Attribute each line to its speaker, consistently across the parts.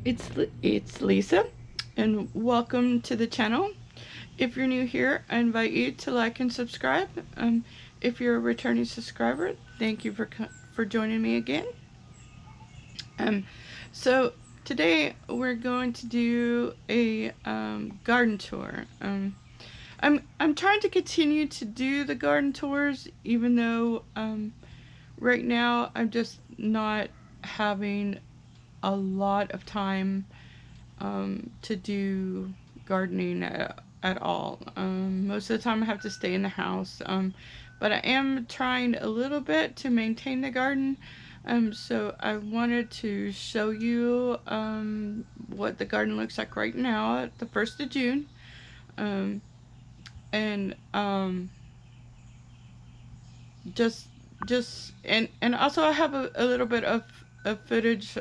Speaker 1: It's Lisa, and welcome to the channel. If you're new here, I invite you to like and subscribe. If you're a returning subscriber, thank you for joining me again. So today we're going to do a garden tour. I'm trying to continue to do the garden tours, even though right now I'm just not having a lot of time to do gardening at all. Most of the time I have to stay in the house, but I am trying a little bit to maintain the garden. So I wanted to show you what the garden looks like right now at the 1st of June. And just and also I have a little bit of footage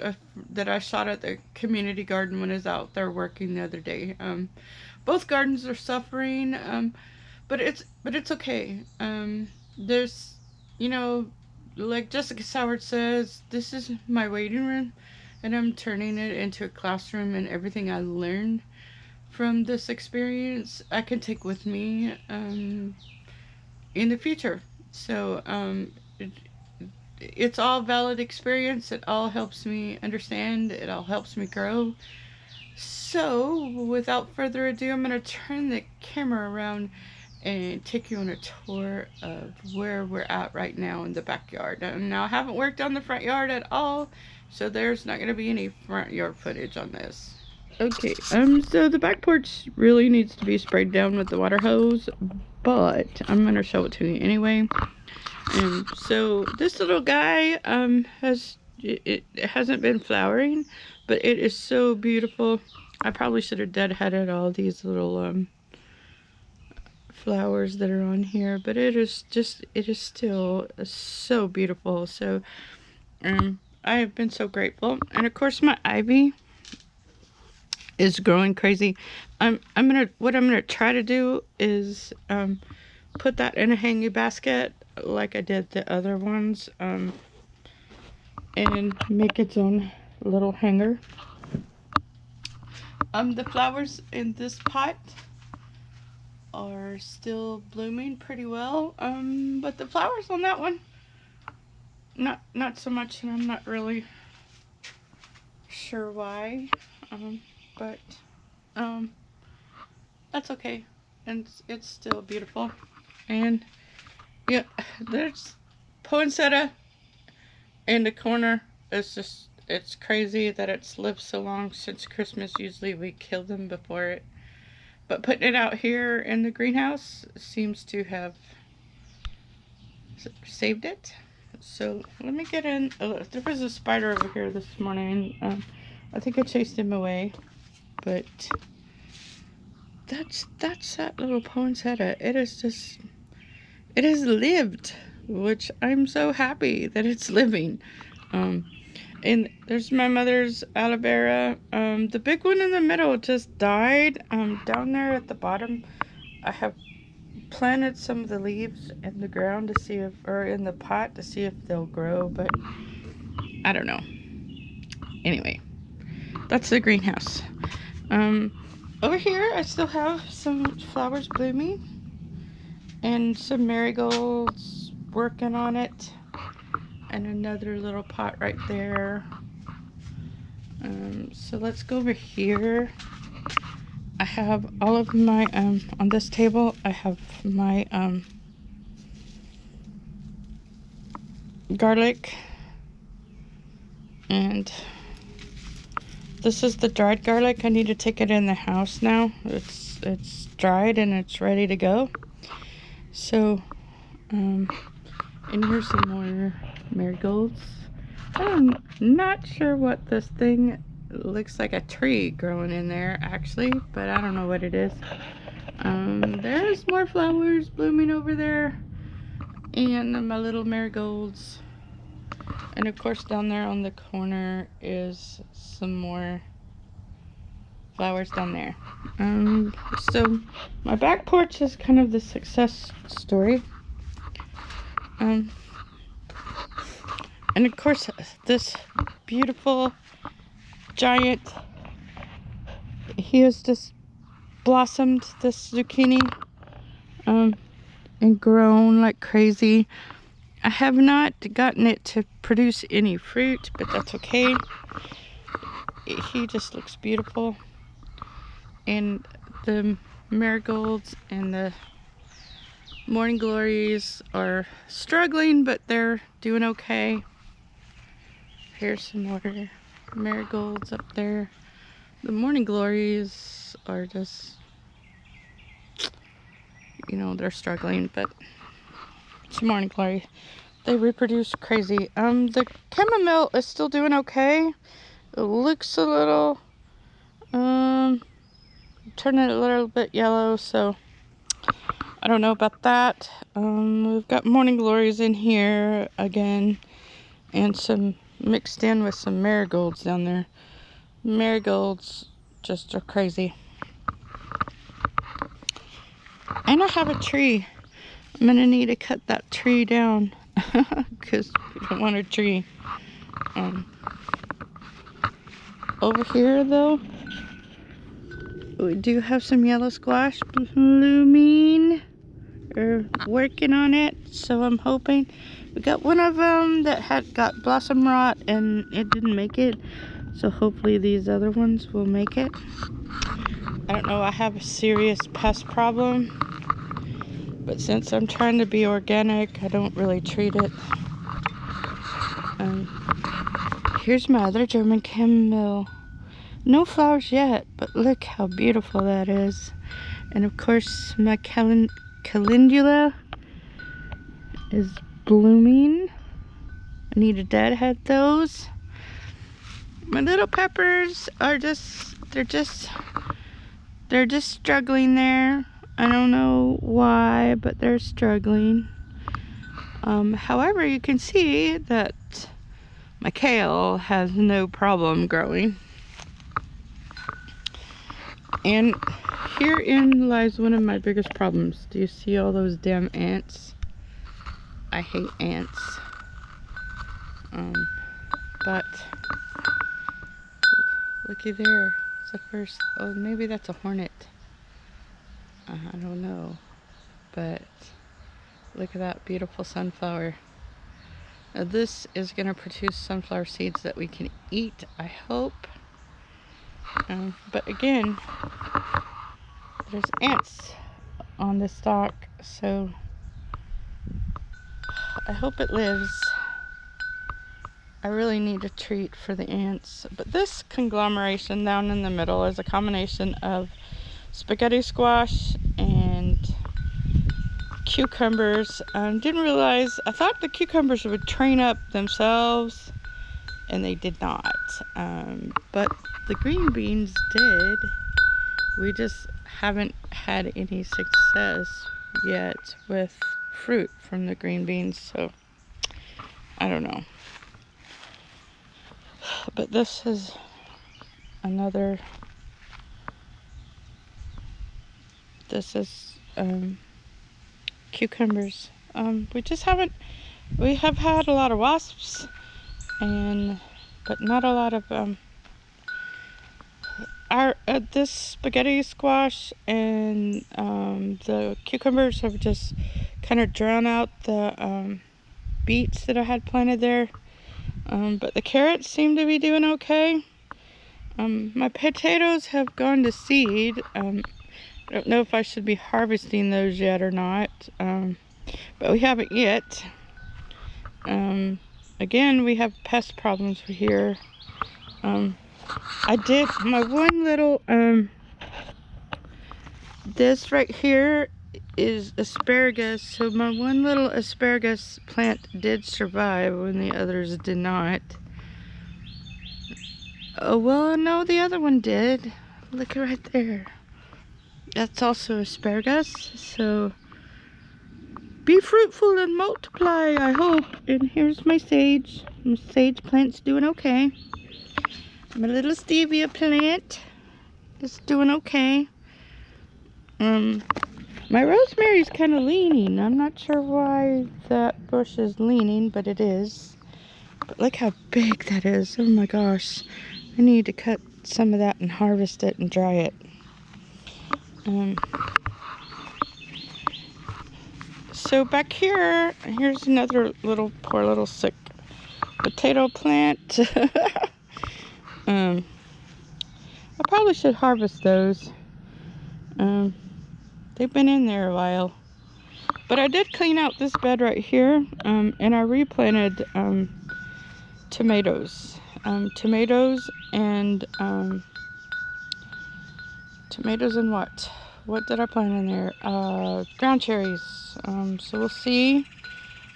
Speaker 1: that I shot at the community garden when I was out there working the other day. Both gardens are suffering, but it's okay. There's, you know, like Jessica Soward says, this is my waiting room, and I'm turning it into a classroom, and everything I learned from this experience I can take with me in the future. So it's all valid experience. It all helps me understand. It all helps me grow. So without further ado, I'm going to turn the camera around and take you on a tour of where we're at right now in the backyard. Now I haven't worked on the front yard at all, so there's not going to be any front yard footage on this. Okay, so the back porch really needs to be sprayed down with the water hose, but I'm going to show it to you anyway. So this little guy it hasn't been flowering, but it is so beautiful. I probably should have deadheaded all these little flowers that are on here, but it is still so beautiful. So I have been so grateful. And of course my ivy is growing crazy. What I'm gonna try to do is put that in a hanging basket like I did the other ones, and make its own little hanger. The flowers in this pot are still blooming pretty well, but the flowers on that one not so much, and I'm not really sure why, but that's okay, and it's still beautiful. And yeah, there's poinsettia in the corner. It's crazy that it's lived so long since Christmas. Usually we kill them before it, but putting it out here in the greenhouse seems to have saved it. So let me get in. There was a spider over here this morning. I think I chased him away, but that's that little poinsettia. It has lived, which I'm so happy that it's living. And there's my mother's aloe vera. The big one in the middle just died. Down there at the bottom, I have planted some of the leaves in the ground to see if, or in the pot to see if they'll grow, but I don't know. Anyway, that's the greenhouse. Over here, I still have some flowers blooming and some marigolds working on it, and another little pot right there. So let's go over here. I have all of my on this table I have my garlic, and this is the dried garlic. I need to take it in the house now. It's dried and it's ready to go. So and here's some more marigolds. I'm not sure what this thing looks like, a tree growing in there actually, but I don't know what it is. There's more flowers blooming over there, and my little marigolds, and of course down there on the corner is some more flowers down there. So my back porch is kind of the success story. And of course this beautiful giant he has just blossomed, this zucchini, and grown like crazy. I have not gotten it to produce any fruit, but that's okay. He just looks beautiful. And the marigolds and the morning glories are struggling, but they're doing okay. Here's some more marigolds up there. The morning glories are just, you know, they're struggling, but it's morning glory. They reproduce crazy. The chamomile is still doing okay. It looks a little, turning a little bit yellow, so I don't know about that. We've got morning glories in here again, and some mixed in with some marigolds down there. Marigolds just are crazy. And I have a tree. I'm gonna need to cut that tree down because we don't want a tree. Over here though, we do have some yellow squash blooming. We're working on it, so I'm hoping. We got one of them that had got blossom rot and it didn't make it, so hopefully these other ones will make it. I don't know, I have a serious pest problem, but since I'm trying to be organic, I don't really treat it. Here's my other German chamomile. No flowers yet, but look how beautiful that is. And of course, my calendula is blooming. I need to deadhead those. My little peppers are they're just struggling there. I don't know why, but they're struggling. However, you can see that my kale has no problem growing. And herein lies one of my biggest problems. Do you see all those damn ants? I hate ants. But looky there. It's the first. Oh, maybe that's a hornet. I don't know. But look at that beautiful sunflower. Now this is going to produce sunflower seeds that we can eat, I hope. But again, there's ants on the stalk, so I hope it lives. I really need a treat for the ants. But this conglomeration down in the middle is a combination of spaghetti squash and cucumbers. Didn't realize, I thought the cucumbers would train up themselves, and they did not. But the green beans did. We just haven't had any success yet with fruit from the green beans, so I don't know. But this is another, cucumbers. We have had a lot of wasps, but not a lot of, this spaghetti squash and the cucumbers have just kind of drowned out the beets that I had planted there. But the carrots seem to be doing okay. My potatoes have gone to seed. I don't know if I should be harvesting those yet or not, but we haven't yet. Again, we have pest problems here. I did my one little, this right here is asparagus, so my one little asparagus plant did survive when the others did not. Oh, well, no, the other one did. Look right there. That's also asparagus, so be fruitful and multiply, I hope. And here's my sage. My sage plant's doing okay. My little stevia plant is doing okay. My rosemary's kind of leaning. I'm not sure why that bush is leaning, but it is. But look how big that is. Oh my gosh. I need to cut some of that and harvest it and dry it. So back here, here's another poor little sick potato plant. I probably should harvest those. They've been in there a while. But I did clean out this bed right here, and I replanted tomatoes. Tomatoes and what? What did I plant in there? Ground cherries. So we'll see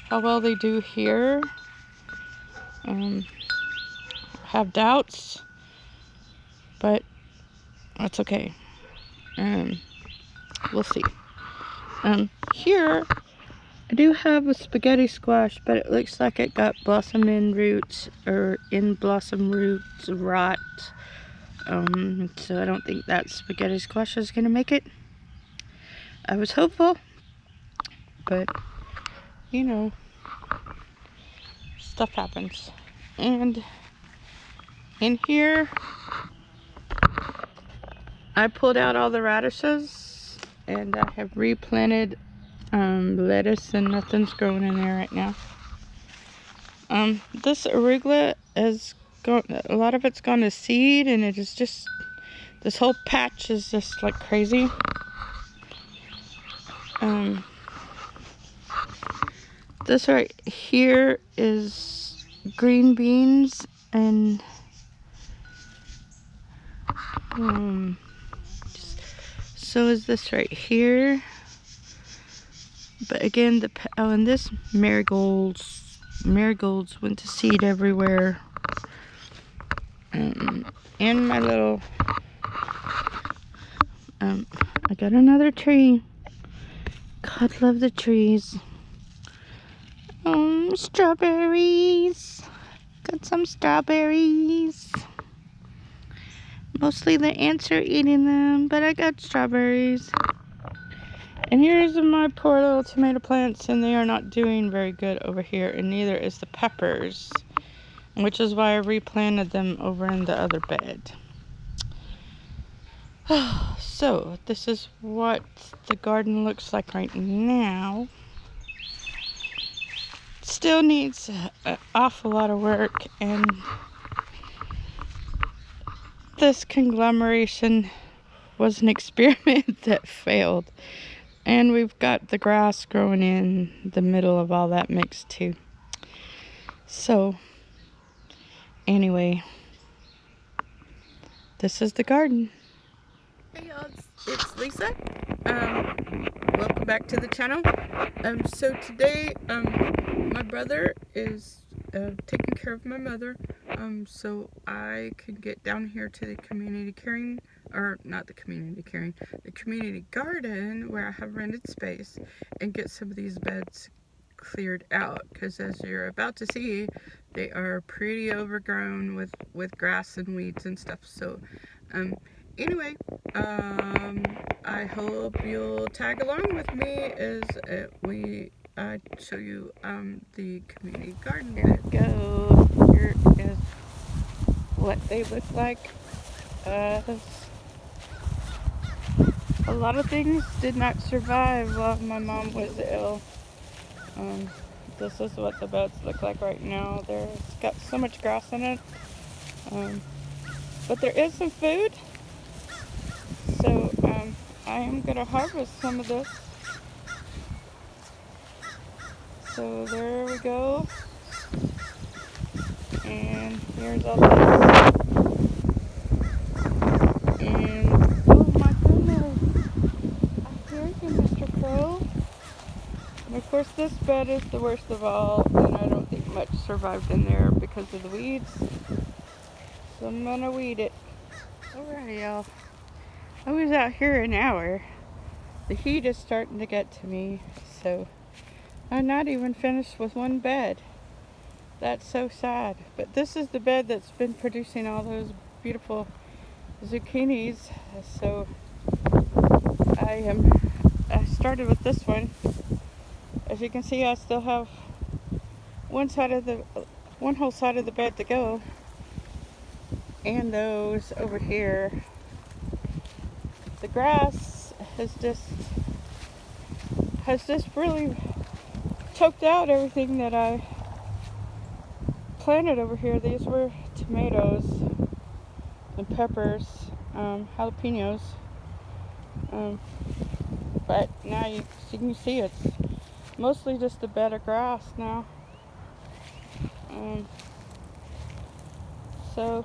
Speaker 1: how well they do here. Have doubts, but that's okay. We'll see. Here I do have a spaghetti squash, but it looks like it got blossom end roots or in blossom roots rot. So I don't think that spaghetti squash is gonna make it. I was hopeful, but you know, stuff happens. And in here, I pulled out all the radishes and I have replanted lettuce, and nothing's growing in there right now. This arugula is gone, a lot of it's gone to seed, and it is just, this whole patch is just like crazy. This right here is green beans, and so is this right here. But again, and this marigolds went to seed everywhere. And my little, I got another tree. God, love the trees. Strawberries. Got some strawberries. Mostly the ants are eating them, but I got strawberries. And here's my poor little tomato plants, and they are not doing very good over here, and neither is the peppers, which is why I replanted them over in the other bed. So this is what the garden looks like right now. Still needs an awful lot of work, and this conglomeration was an experiment that failed. And we've got the grass growing in the middle of all that mix too. So anyway, this is the garden. Hey y'all, it's Lisa. Welcome back to the channel. So today, my brother is taking care of my mother, so I can get down here to the community caring, or not the community caring, the community garden where I have rented space, and get some of these beds cleared out, because as you're about to see, they are pretty overgrown with grass and weeds and stuff. So anyway, I hope you'll tag along with me as I show you the community garden. Here we go. Here is what they look like. A lot of things did not survive while my mom was ill. This is what the beds look like right now. There's got so much grass in it. But there is some food. So I am going to harvest some of this. So there we go. And here's all this. And oh my goodness, I hear you, Mr. Crow. And of course this bed is the worst of all, and I don't think much survived in there because of the weeds. So I'm gonna weed it. Alright y'all, I was out here an hour. The heat is starting to get to me, so I'm not even finished with one bed. That's so sad. But this is the bed that's been producing all those beautiful zucchinis. So I started with this one. As you can see, I still have one whole side of the bed to go. and those over here. The grass has just really choked out everything that I planted over here. These were tomatoes and peppers, jalapenos, but now you can see it's mostly just a bed of grass now. So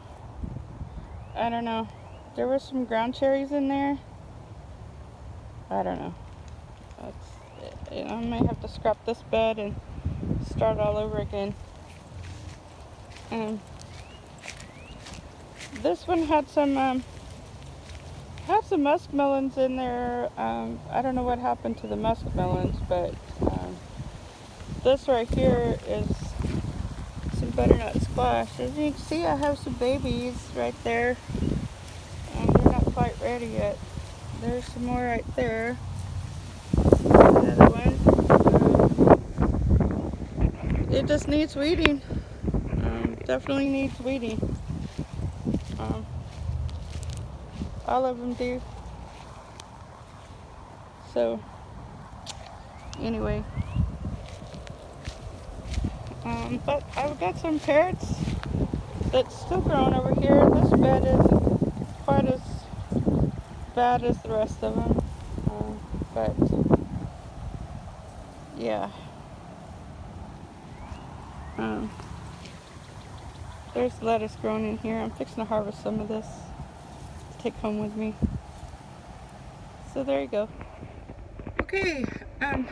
Speaker 1: I don't know. There were some ground cherries in there. I don't know. I may have to scrap this bed and start all over again. This one had some muskmelons in there. I don't know what happened to the muskmelons, but this right here is some butternut squash. As you can see, I have some babies right there. They're not quite ready yet. There's some more right there. Another one. It just needs weeding. Definitely needs weeding. All of them do. So, anyway. But I've got some carrots that's still growing over here. This bed isn't quite as bad as the rest of them. But, yeah. There's lettuce growing in here. I'm fixing to harvest some of this to take home with me. So there you go. Okay, I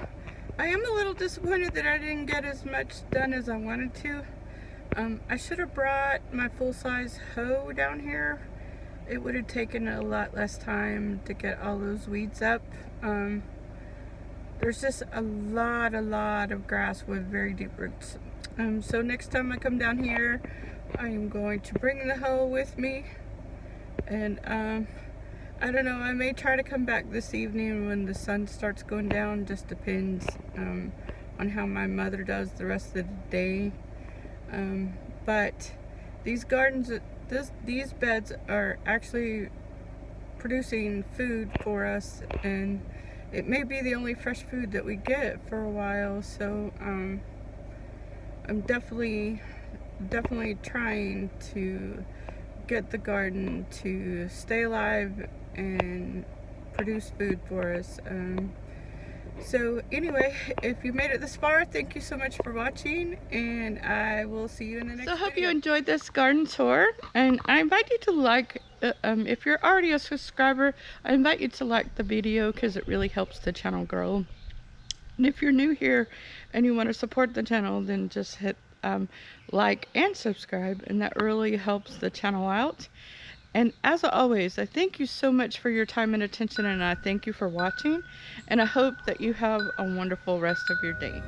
Speaker 1: am a little disappointed that I didn't get as much done as I wanted to. I should have brought my full-size hoe down here. It would have taken a lot less time to get all those weeds up. There's just a lot of grass with very deep roots. So next time I come down here, I am going to bring the hoe with me. And I don't know, I may try to come back this evening when the sun starts going down. Just depends on how my mother does the rest of the day. But these gardens, these beds are actually producing food for us, and it may be the only fresh food that we get for a while. So I'm definitely trying to get the garden to stay alive and produce food for us. So anyway, if you made it this far, thank you so much for watching, and I will see you in the next video. So I hope you enjoyed this garden tour, and I invite you to like, if you're already a subscriber, I invite you to like the video because it really helps the channel grow. And if you're new here and you want to support the channel, then just hit like and subscribe, and that really helps the channel out. And as always, I thank you so much for your time and attention, and I thank you for watching, and I hope that you have a wonderful rest of your day.